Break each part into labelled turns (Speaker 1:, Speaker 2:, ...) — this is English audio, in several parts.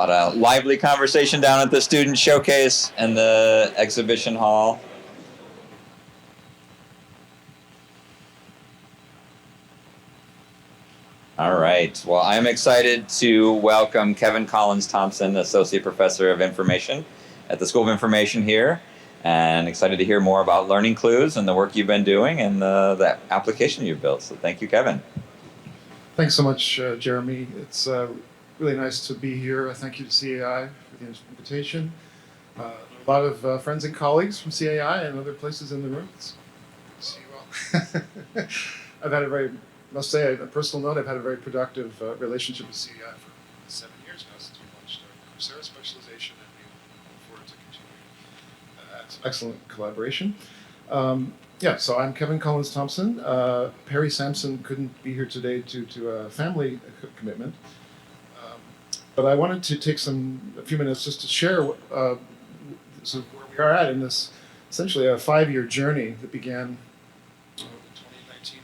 Speaker 1: A lot of lively conversation down at the student showcase and the exhibition hall. All right. Well, I'm excited to welcome Kevin Collins Thompson, Associate Professor of Information at the School of Information here, and excited to hear more about LearningClues and the work you've been doing and the application you've built. So thank you, Kevin.
Speaker 2: Thanks so much, Jeremy. It's really nice to be here. Thank you to CAI for the invitation. A lot of friends and colleagues from CAI and other places in the room. It's good to see you all. I've had must say, on a personal note, I've had a very productive relationship with CAI for 7 years now since we launched our Coursera specialization, and we look forward to continuing excellent collaboration. Yeah, so I'm Kevin Collins Thompson. Perry Sampson couldn't be here today due to a family commitment. But I wanted to take a few minutes just to share where we are at in this essentially a 5-year journey that began 2019,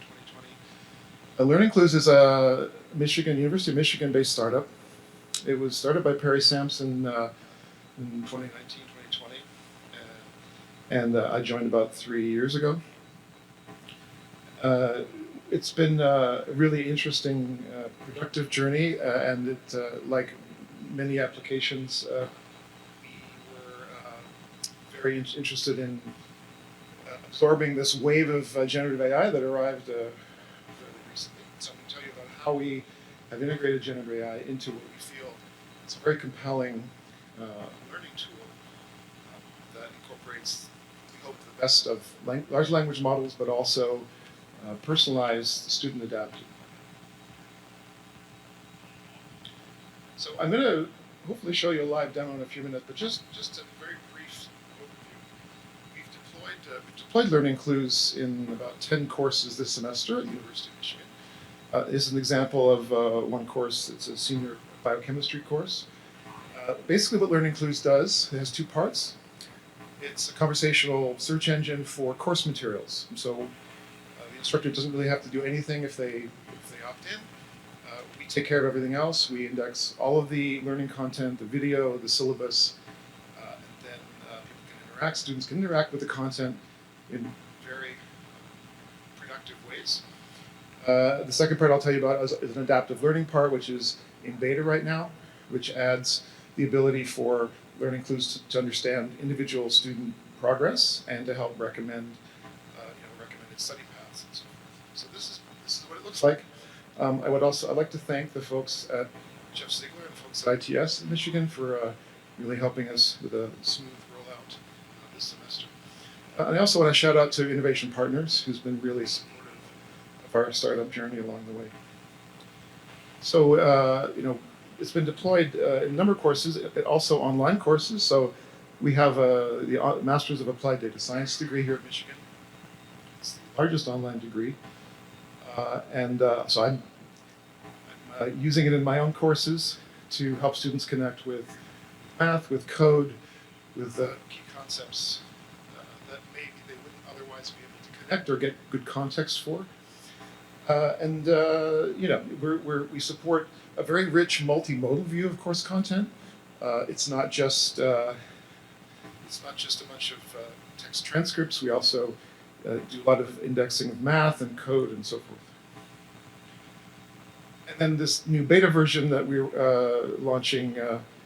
Speaker 2: 2020. LearningClues is a University of Michigan-based startup. It was started by Perry Sampson in 2019, 2020. And I joined about 3 years ago. It's been a really interesting, productive journey, and it, like many applications, we were very interested in absorbing this wave of generative AI that arrived fairly recently. So I'm going to tell you about how we have integrated generative AI into what we feel is a very compelling learning tool that incorporates, we hope, the best of large language models, but also personalized, student adapted. So I'm going to hopefully show you a live demo in a few minutes, but just a very brief overview. We've deployed LearningClues in about 10 courses this semester at the University of Michigan. This is an example of one course. It's a senior biochemistry course. Basically what LearningClues does, it has 2 parts. It's a conversational search engine for course materials. So the instructor doesn't really have to do anything if they opt in. We take care of everything else. We index all of the learning content, the video, the syllabus, and then people can interact. Students can interact with the content in very productive ways. The second part I'll tell you about is an adaptive learning part, which is in beta right now, which adds the ability for LearningClues to understand individual student progress and to help recommend recommended study paths and so forth. So this is what it looks like. I'd like to thank the folks at Jeff Ziegler and folks at ITS in Michigan for really helping us with a smooth rollout this semester. I also want to shout out to Innovation Partners, who's been really supportive of our startup journey along the way. So it's been deployed in a number of courses, also online courses. So we have the Masters of Applied Data Science degree here at Michigan. It's the largest online degree. So I'm using it in my own courses to help students connect with math, with code, with key concepts that maybe they wouldn't otherwise be able to connect or get good context for. We support a very rich multimodal view of course content. It's not just a bunch of text transcripts. We also do a lot of indexing of math and code and so forth. And then this new beta version that we're launching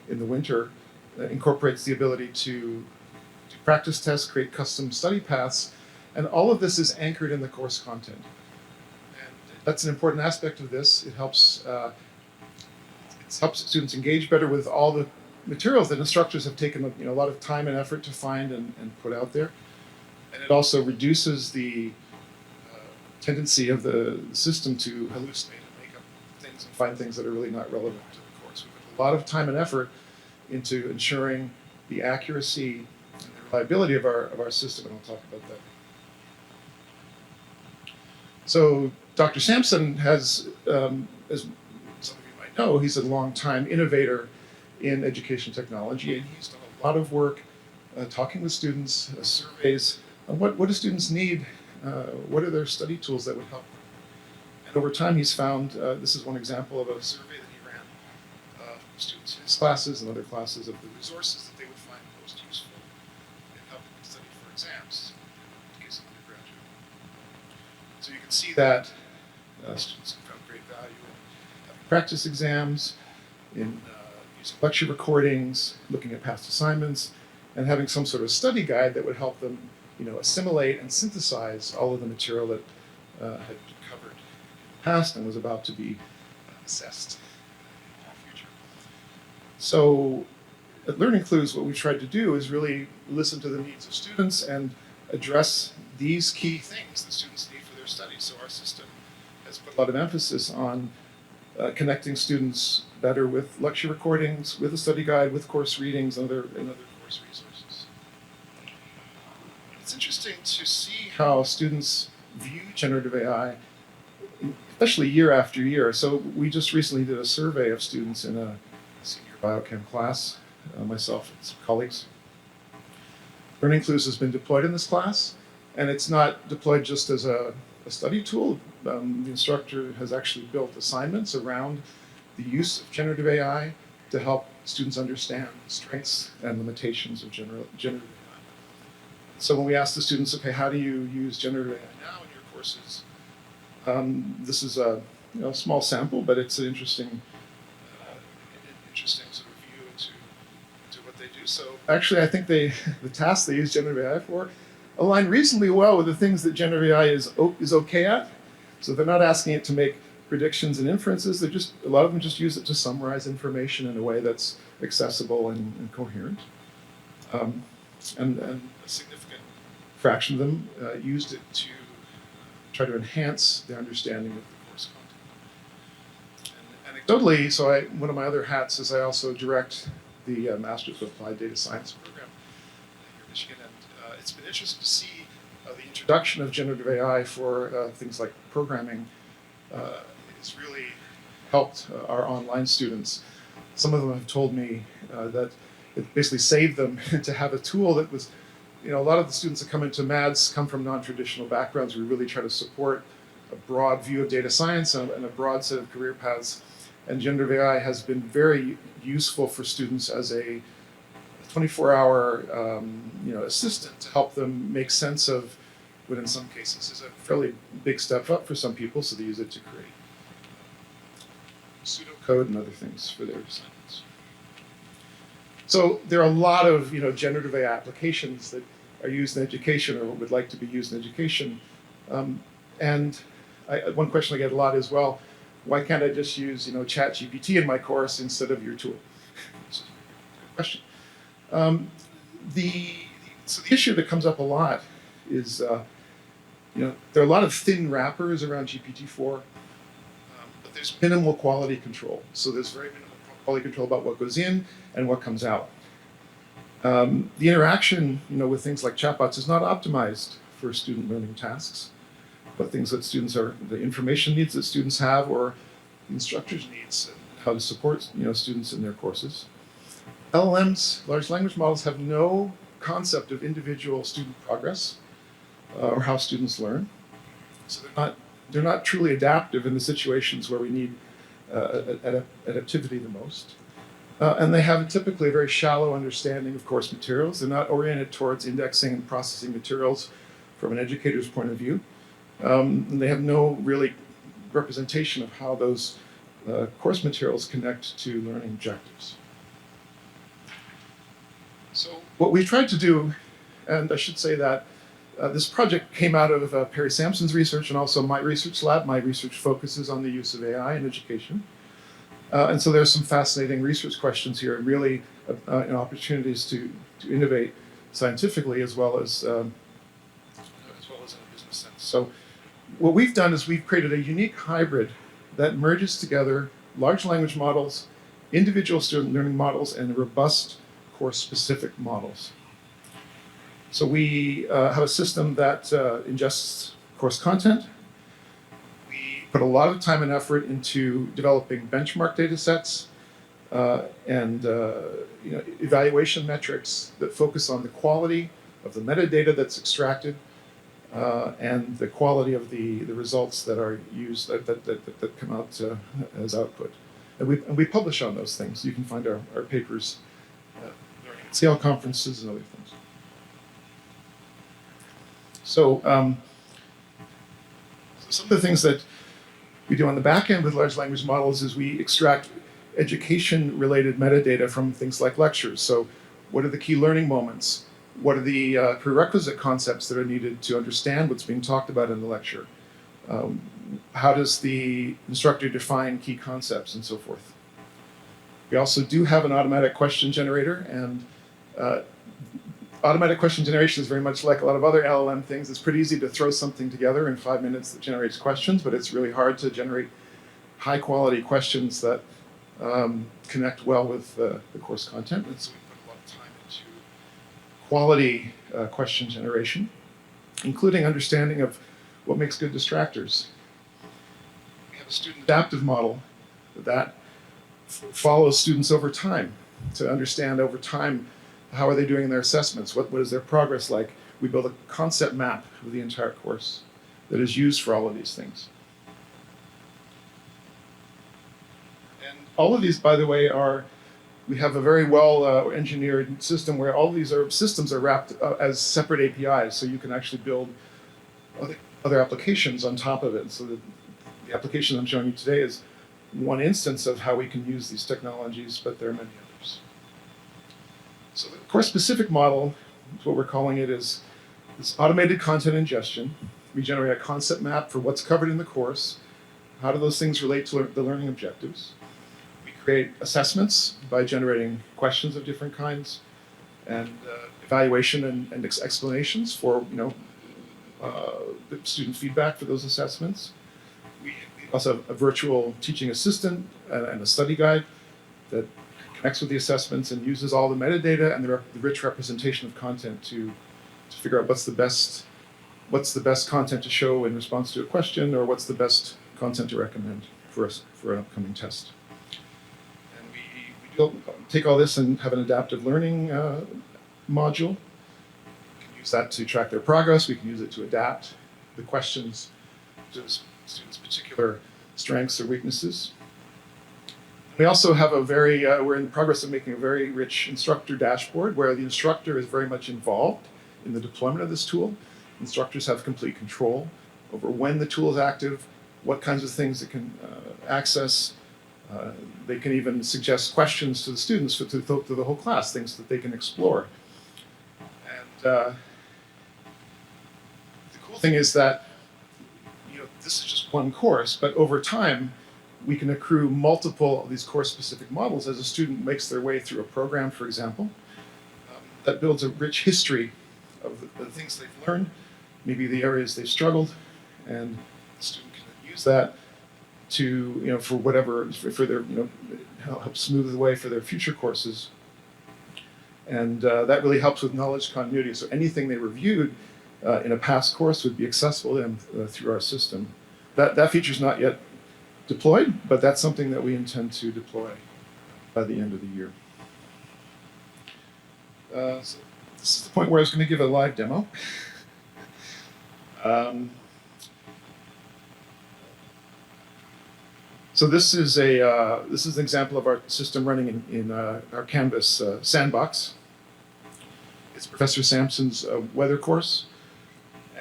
Speaker 2: in the winter incorporates the ability to do practice tests, create custom study paths, and all of this is anchored in the course content. And that's an important aspect of this. It helps students engage better with all the materials that instructors have taken a lot of time and effort to find and put out there. And it also reduces the tendency of the system to hallucinate and make up things and find things that are really not relevant to the course. We put a lot of time and effort into ensuring the accuracy and the reliability of our system, and I'll talk about that. So Dr. Sampson has, as some of you might know, he's a long-time innovator in education technology, and he's done a lot of work talking with students, surveys, on what do students need, what are their study tools that would help them. And over time he's found, this is one example of a survey that he ran students in his classes and other classes of the resources that they would find most useful in helping them study for exams, in the case of undergraduate. So you can see that students have found great value in having practice exams, in using lecture recordings, looking at past assignments, and having some sort of study guide that would help them, assimilate and synthesize all of the material that had been covered in the past and was about to be assessed in the future. So at LearningClues, what we tried to do is really listen to the needs of students and address these key things that students need for their studies. So our system has put a lot of emphasis on connecting students better with lecture recordings, with a study guide, with course readings, and other course resources. It's interesting to see how students view generative AI, especially year after year. So we just recently did a survey of students in a senior biochem class, myself and some colleagues. LearningClues has been deployed in this class, and it's not deployed just as a study tool. The instructor has actually built assignments around the use of generative AI to help students understand the strengths and limitations of generative AI. So when we ask the students, okay, how do you use generative AI now in your courses? This is a small sample, but it's an interesting sort of view into what they do. So actually, I think the tasks they use generative AI for align reasonably well with the things that generative AI is okay at. So they're not asking it to make predictions and inferences. A lot of them just use it to summarize information in a way that's accessible and coherent. And a significant fraction of them used it to try to enhance their understanding of the course content. And anecdotally, so one of my other hats is I also direct the Master's of Applied Data Science program here in Michigan, and it's been interesting to see the introduction of generative AI for things like programming has really helped our online students. Some of them have told me that it basically saved them to have a tool that was, a lot of the students that come into MADS come from non-traditional backgrounds. We really try to support a broad view of data science and a broad set of career paths. And generative AI has been very useful for students as a 24-hour assistant to help them make sense of what in some cases is a fairly big step up for some people, so they use it to create pseudocode and other things for their assignments. So there are a lot of generative AI applications that are used in education or would like to be used in education. One question I get a lot is, well, why can't I just use ChatGPT in my course instead of your tool? This is a good question. So the issue that comes up a lot is there are a lot of thin wrappers around GPT-4, but there's minimal quality control. So there's very minimal quality control about what goes in and what comes out. The interaction with things like chatbots is not optimized for student learning tasks, but things that the information needs that students have or the instructors' needs and how to support students in their courses. LLMs, large language models, have no concept of individual student progress or how students learn. So they're not truly adaptive in the situations where we need adaptivity the most. And they have typically a very shallow understanding of course materials. They're not oriented towards indexing and processing materials from an educator's point of view. And they have no really representation of how those course materials connect to learning objectives. So what we tried to do, and I should say that this project came out of Perry Sampson's research and also my research lab. My research focuses on the use of AI in education. And so there's some fascinating research questions here and really opportunities to innovate scientifically as well as in a business sense. So what we've done is we've created a unique hybrid that merges together large language models, individual student learning models, and robust course-specific models. So we have a system that ingests course content. We put a lot of time and effort into developing benchmark data sets and evaluation metrics that focus on the quality of the metadata that's extracted and the quality of the results that are used that come out as output. And we publish on those things. You can find our papers at Learning at Scale conferences and other things. So some of the things that we do on the back end with large language models is we extract education-related metadata from things like lectures. So what are the key learning moments? What are the prerequisite concepts that are needed to understand what's being talked about in the lecture? How does the instructor define key concepts and so forth? We also do have an automatic question generator, and automatic question generation is very much like a lot of other LLM things. It's pretty easy to throw something together in 5 minutes that generates questions, but it's really hard to generate high quality questions that connect well with the course content. And so we put a lot of time into quality question generation, including understanding of what makes good distractors. We have a student adaptive model that follows students over time to understand over time how are they doing in their assessments, what is their progress like. We build a concept map of the entire course that is used for all of these things. And all of these, by the way, we have a very well engineered system where all these systems are wrapped as separate APIs, so you can actually build other applications on top of it. So the application I'm showing you today is one instance of how we can use these technologies, but there are many others. So the course-specific model, is what we're calling it, is this automated content ingestion. We generate a concept map for what's covered in the course. How do those things relate to the learning objectives? We create assessments by generating questions of different kinds, and evaluation and explanations for the student feedback for those assessments. We also have a virtual teaching assistant and a study guide that connects with the assessments and uses all the metadata and the rich representation of content to figure out what's the best content to show in response to a question, or what's the best content to recommend for an upcoming test. And we take all this and have an adaptive learning module. Use that to track their progress. We can use it to adapt the questions to the students' particular strengths or weaknesses. We also have we're in the progress of making a very rich instructor dashboard where the instructor is very much involved in the deployment of this tool. Instructors have complete control over when the tool is active, what kinds of things it can access. They can even suggest questions to the students, to the whole class, things that they can explore. And the cool thing is that this is just one course, but over time we can accrue multiple of these course-specific models as a student makes their way through a program, for example, that builds a rich history of the things they've learned, maybe the areas they've struggled, and the student can use that to for their help smooth the way for their future courses. And that really helps with knowledge continuity. So anything they reviewed in a past course would be accessible to them through our system. That feature's not yet deployed, but that's something that we intend to deploy by the end of the year. So this is the point where I was going to give a live demo. So this is an example of our system running in our Canvas sandbox. It's Professor Sampson's weather course,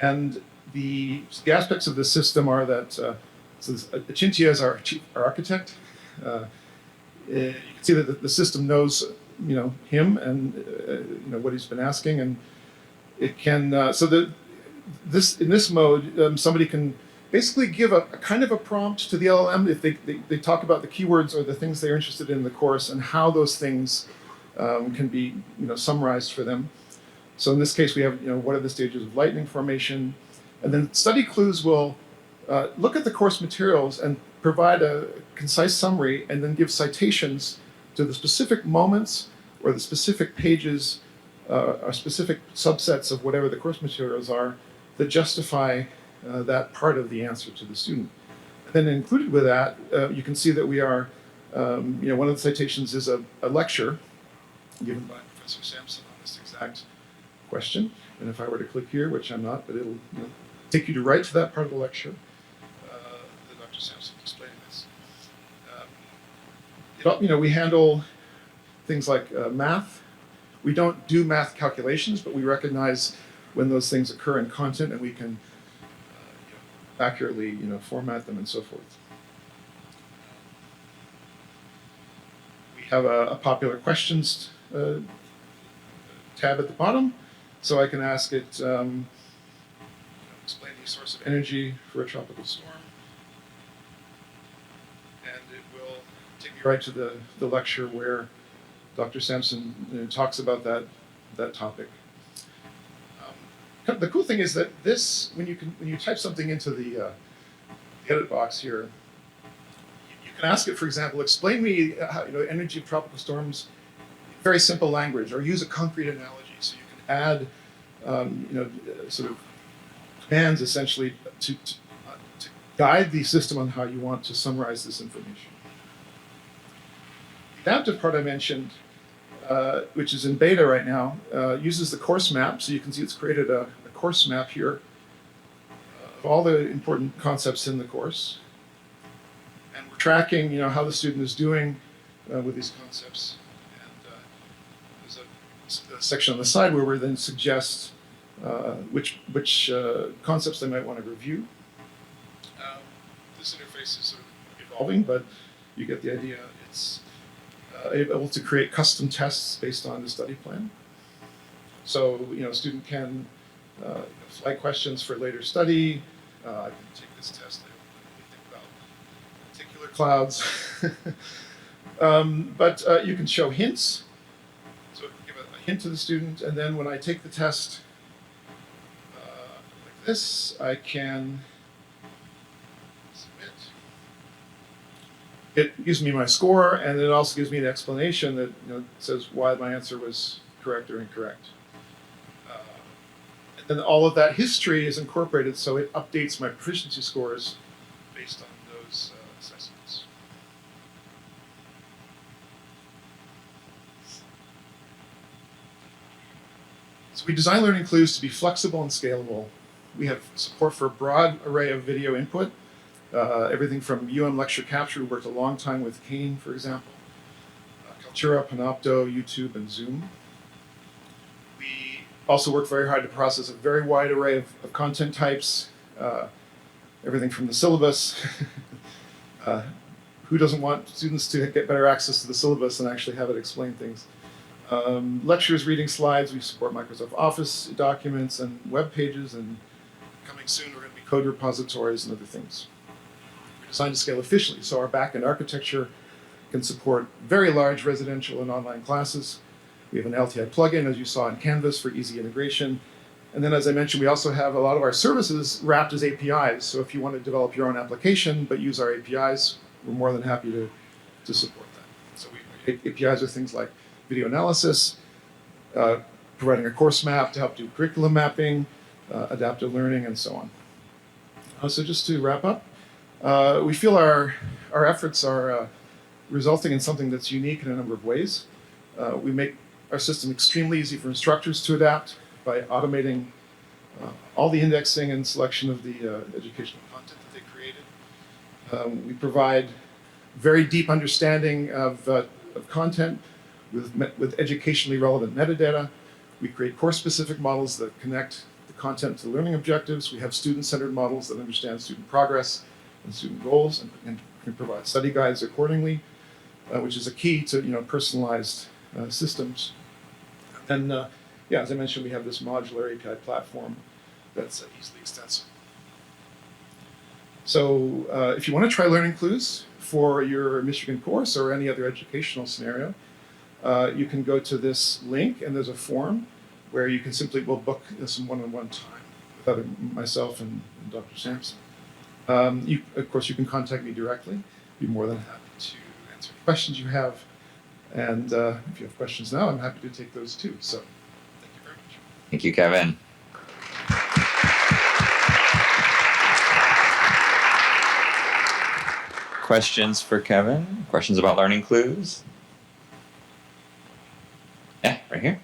Speaker 2: and the aspects of the system are that so Achintia is our architect. You can see that the system knows him and what he's been asking, and it can in this mode somebody can basically give a kind of a prompt to the LLM if they talk about the keywords or the things they're interested in the course and how those things can be summarized for them. So in this case, we have what are the stages of lightning formation, and then study clues will look at the course materials and provide a concise summary, and then give citations to the specific moments or the specific pages or specific subsets of whatever the course materials are that justify that part of the answer to the student. And then included with that, you can see that we are, one of the citations is a lecture given by Professor Sampson on this exact question. And if I were to click here, which I'm not, but it'll take you right to that part of the lecture. Dr. Sampson explaining this. We handle things like math. We don't do math calculations, but we recognize when those things occur in content, and we can accurately format them and so forth. We have a popular questions tab at the bottom, so I can ask it, explain the source of energy for a tropical storm, and it will take me right to the lecture where Dr. Sampson talks about that topic. The cool thing is that this, when you type something into the edit box here, you can ask it, for example, explain me how, energy of tropical storms in very simple language, or use a concrete analogy. So you can add sort of commands essentially to guide the system on how you want to summarize this information. The adaptive part I mentioned, which is in beta right now, uses the course map. So you can see it's created a course map here of all the important concepts in the course. And we're tracking how the student is doing with these concepts. And there's a section on the side where we then suggest which concepts they might want to review. This interface is sort of evolving, but you get the idea. It's able to create custom tests based on the study plan. So, a student can flag questions for later study. I can take this test. I don't really think about particular clouds. But you can show hints. So it can give a hint to the student, and then when I take the test like this, I can submit. It gives me my score, and it also gives me an explanation that says why my answer was correct or incorrect. And then all of that history is incorporated, so it updates my proficiency scores based on those assessments. So we design LearningClues to be flexible and scalable. We have support for a broad array of video input. Everything from lecture capture. We worked a long time with Kane, for example, Kaltura, Panopto, YouTube, and Zoom. We also work very hard to process a very wide array of content types, everything from the syllabus. Who doesn't want students to get better access to the syllabus and actually have it explain things? Lectures, reading slides. We support Microsoft Office documents and web pages, and coming soon we're going to be code repositories and other things. Designed to scale efficiently, so our backend architecture can support very large residential and online classes. We have an LTI plugin, as you saw in Canvas, for easy integration. And then, as I mentioned, we also have a lot of our services wrapped as APIs. So if you want to develop your own application but use our APIs, we're more than happy to support that. So APIs are things like video analysis, providing a course map to help do curriculum mapping, adaptive learning, and so on. So just to wrap up, we feel our efforts are resulting in something that's unique in a number of ways. We make our system extremely easy for instructors to adapt by automating all the indexing and selection of the educational content that they created. We provide very deep understanding of content with educationally relevant metadata. We create course-specific models that connect the content to learning objectives. We have student-centered models that understand student progress and student goals, and can provide study guides accordingly, which is a key to personalized systems. And as I mentioned, we have this modular API platform that's easily extensible. So if you want to try LearningClues for your Michigan course or any other educational scenario, you can go to this link, and there's a form where you can simply book some one-on-one time with either myself and Dr. Sampson. Of course, you can contact me directly. I'd be more than happy to answer questions you have. And if you have questions now, I'm happy to take those too. So thank you very much.
Speaker 1: Thank you, Kevin. Questions for Kevin? Questions about LearningClues? Yeah, right here.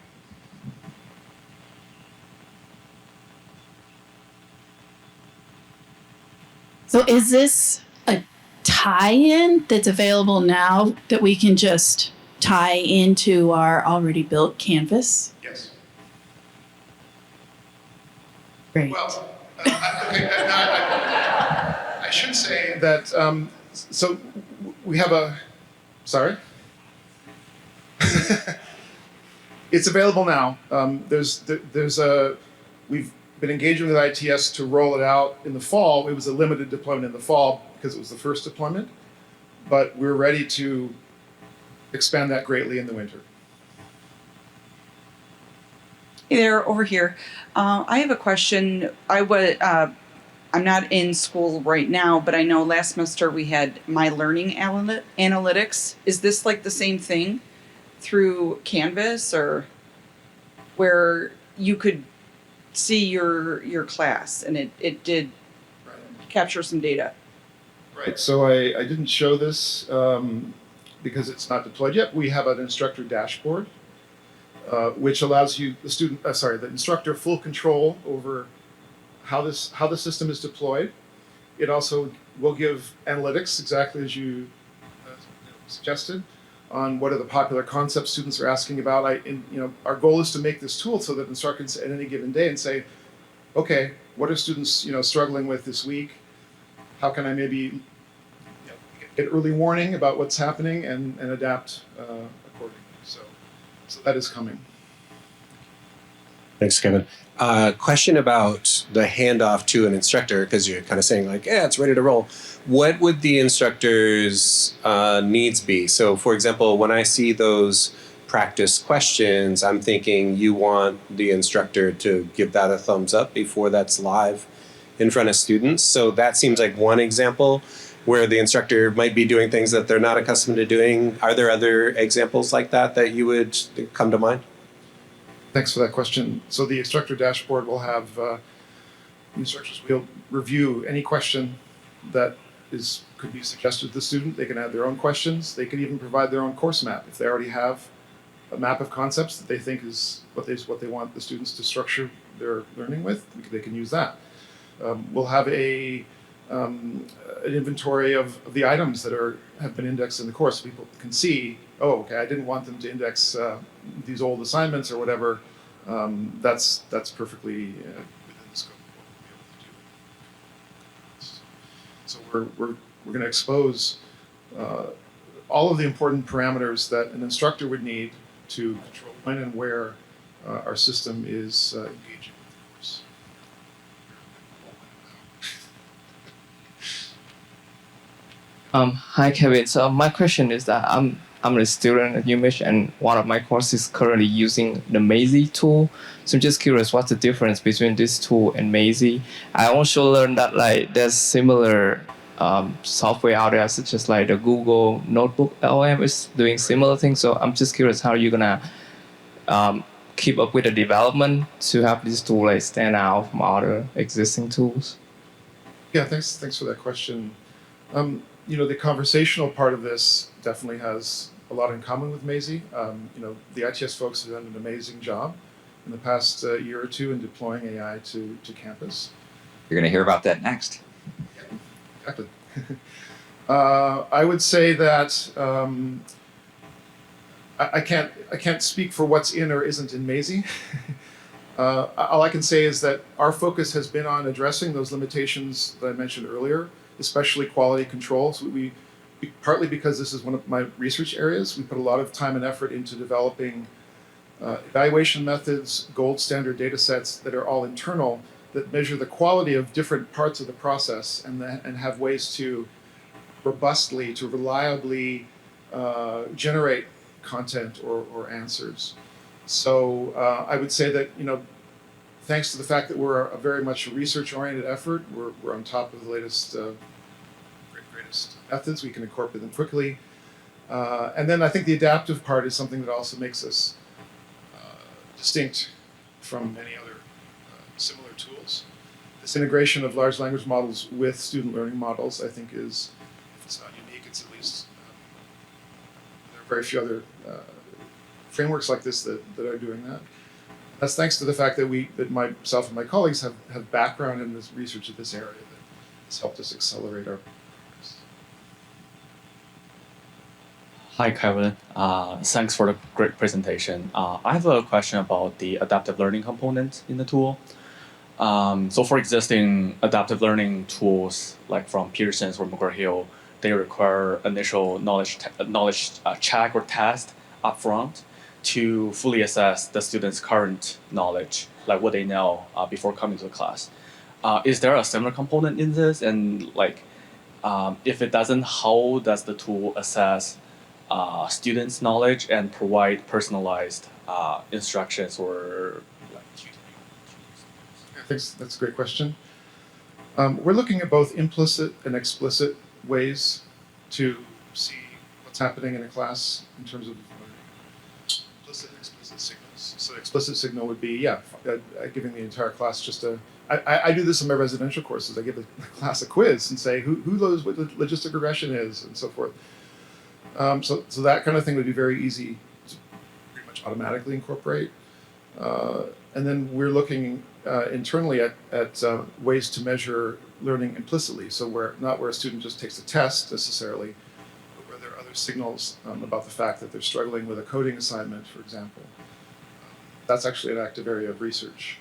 Speaker 3: So is this a tie-in that's available now that we can just tie into our already built canvas?
Speaker 2: Yes.
Speaker 3: Great.
Speaker 2: Well, I should say that, so we have a, sorry? It's available now. We've been engaging with ITS to roll it out in the fall. It was a limited deployment in the fall because it was the first deployment, but we're ready to expand that greatly in the winter.
Speaker 4: Hey there, over here. I have a question. I'm not in school right now, but I know last semester we had My Learning Analytics. Is this like the same thing through Canvas, or where you could see your class and it did capture some data?
Speaker 2: Right. So I didn't show this because it's not deployed yet. We have an instructor dashboard, which allows you, the instructor, full control over how the system is deployed. It also will give analytics, exactly as you suggested, on what are the popular concepts students are asking about. Our goal is to make this tool so that instructors at any given day and say, okay, what are students struggling with this week? How can I maybe get early warning about what's happening and adapt accordingly? So that is coming.
Speaker 5: Thanks, Kevin. Question about the handoff to an instructor, because you're kind of saying like, yeah, it's ready to roll. What would the instructor's needs be? So, for example, when I see those practice questions, I'm thinking you want the instructor to give that a thumbs up before that's live in front of students. So that seems like one example where the instructor might be doing things that they're not accustomed to doing. Are there other examples like that you would come to mind?
Speaker 2: Thanks for that question. So the instructor dashboard will have instructors will review any question that could be suggested to the student. They can add their own questions. They can even provide their own course map if they already have a map of concepts that they think is what they want the students to structure their learning with. They can use that. We'll have an inventory of the items that have been indexed in the course. People can see, oh, okay, I didn't want them to index these old assignments or whatever. That's perfectly within the scope of what we'll be able to do. So we're going to expose all of the important parameters that an instructor would need to control when and where our system is engaging with the course.
Speaker 6: Hi, Kevin. So my question is that I'm a student at UMich, and one of my courses is currently using the Maisie tool. So I'm just curious, what's the difference between this tool and Maisie? I also learned that like there's similar software out there, such as like the Google Notebook LM is doing similar things. So I'm just curious, how are you gonna keep up with the development to have this tool like stand out from other existing tools?
Speaker 2: Yeah, thanks for that question. The conversational part of this definitely has a lot in common with Maisie. The ITS folks have done an amazing job in the past year or two in deploying AI to campus.
Speaker 1: You're going to hear about that next.
Speaker 2: Yeah, exactly. I would say that I can't speak for what's in or isn't in Maisie. All I can say is that our focus has been on addressing those limitations that I mentioned earlier, especially quality control. So we partly because this is one of my research areas, we put a lot of time and effort into developing evaluation methods, gold standard data sets that are all internal, that measure the quality of different parts of the process and have ways to robustly, to reliably generate content or answers. So I would say that, thanks to the fact that we're very much a research-oriented effort, we're on top of the latest greatest methods. We can incorporate them quickly. And then I think the adaptive part is something that also makes us distinct from many other similar tools. This integration of large language models with student learning models, I think, is, if it's not unique, it's at least, there are very few other frameworks like this that are doing that. That's thanks to the fact that myself and my colleagues have background in this research of this area that has helped us accelerate our progress.
Speaker 7: Hi, Kevin. Thanks for the great presentation. I have a question about the adaptive learning component in the tool. So for existing adaptive learning tools, like from Pearson's or McGraw-Hill, they require initial knowledge check or test upfront to fully assess the student's current knowledge, like what they know before coming to the class. Is there a similar component in this? And like, if it doesn't, how does the tool assess students' knowledge and provide personalized instructions or like tutoring?
Speaker 2: I think that's a great question. We're looking at both implicit and explicit ways to see what's happening in a class in terms of implicit and explicit signals. So explicit signal would be, giving the entire class just a. I do this in my residential courses. I give the class a quiz and say who knows what logistic regression is and so forth. So that kind of thing would be very easy to pretty much automatically incorporate. And then we're looking internally at ways to measure learning implicitly. So where a student just takes a test necessarily, but where there are other signals about the fact that they're struggling with a coding assignment, for example. That's actually an active area of research.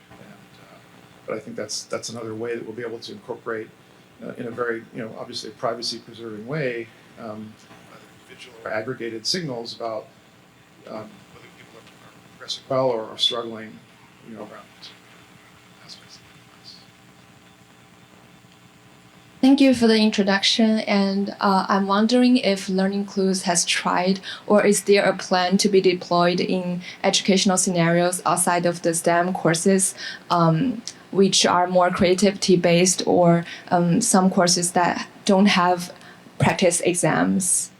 Speaker 2: But I think that's another way that we'll be able to incorporate in a very, obviously privacy-preserving way, either individual or aggregated signals about whether people are progressing well or are struggling, around aspects of the class.
Speaker 8: Thank you for the introduction, and I'm wondering if LearningClues has tried or is there a plan to be deployed in educational scenarios outside of the STEM courses, which are more creativity-based, or some courses that don't have practice exams?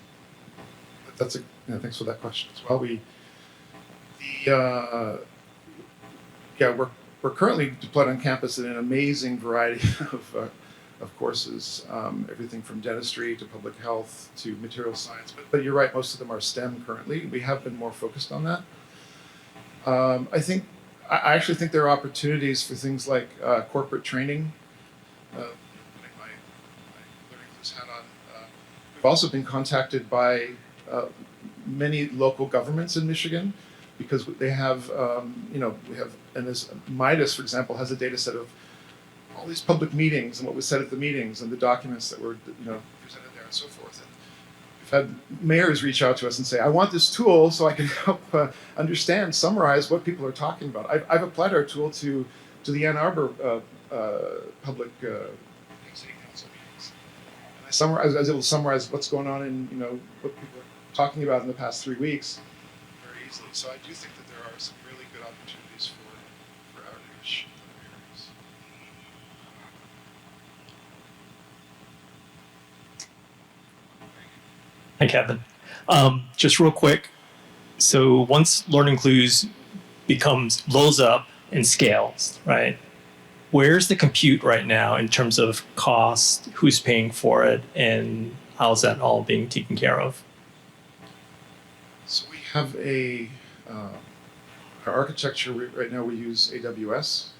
Speaker 2: Thanks for that question as well. We're currently deployed on campus in an amazing variety of courses, everything from dentistry to public health to material science. But you're right, most of them are STEM currently. We have been more focused on that. I actually think there are opportunities for things like corporate training. Putting my LearningClues hat on. We've also been contacted by many local governments in Michigan because they have, and as Midas, for example, has a data set of all these public meetings and what was said at the meetings and the documents that were, presented there and so forth. And we've had mayors reach out to us and say, I want this tool so I can help summarize what people are talking about. I've applied our tool to the Ann Arbor public city council meetings. And I was able to summarize what's going on in, what people are talking about in the past 3 weeks very easily. So I do think that there are some really good opportunities for outreach in other areas.
Speaker 9: Hi, Kevin. Just real quick. So once LearningClues blows up and scales, right? Where's the compute right now in terms of cost, who's paying for it, and how's that all being taken care of?
Speaker 2: So we have our architecture right now. We use AWS,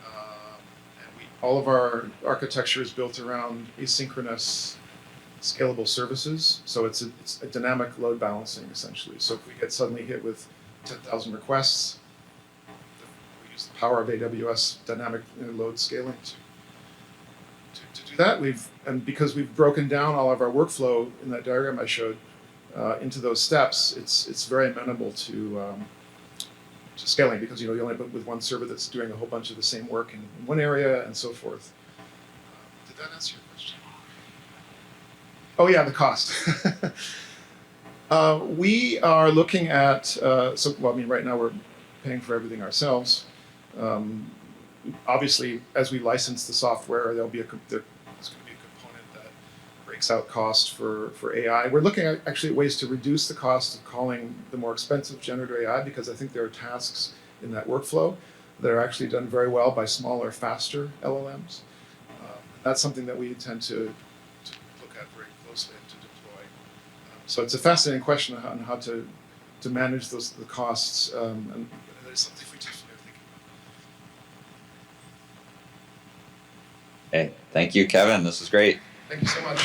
Speaker 2: and all of our architecture is built around asynchronous, scalable services. So it's a dynamic load balancing essentially. So if we get suddenly hit with 10,000 requests, we use the power of AWS dynamic load scaling to do that. Because we've broken down all of our workflow in that diagram I showed into those steps, it's very amenable to scaling because you only end up with one server that's doing a whole bunch of the same work in one area and so forth. Did that answer your question? Oh yeah, the cost. We are looking at right now we're paying for everything ourselves. Obviously, as we license the software, there's going to be a component that breaks out cost for AI. We're looking at actually ways to reduce the cost of calling the more expensive generative AI because I think there are tasks in that workflow that are actually done very well by smaller, faster LLMs. That's something that we intend to look at very closely and to deploy. So it's a fascinating question on how to manage the costs, and that is something we definitely are thinking about.
Speaker 1: Hey, thank you, Kevin. This was great.
Speaker 2: Thank you so much.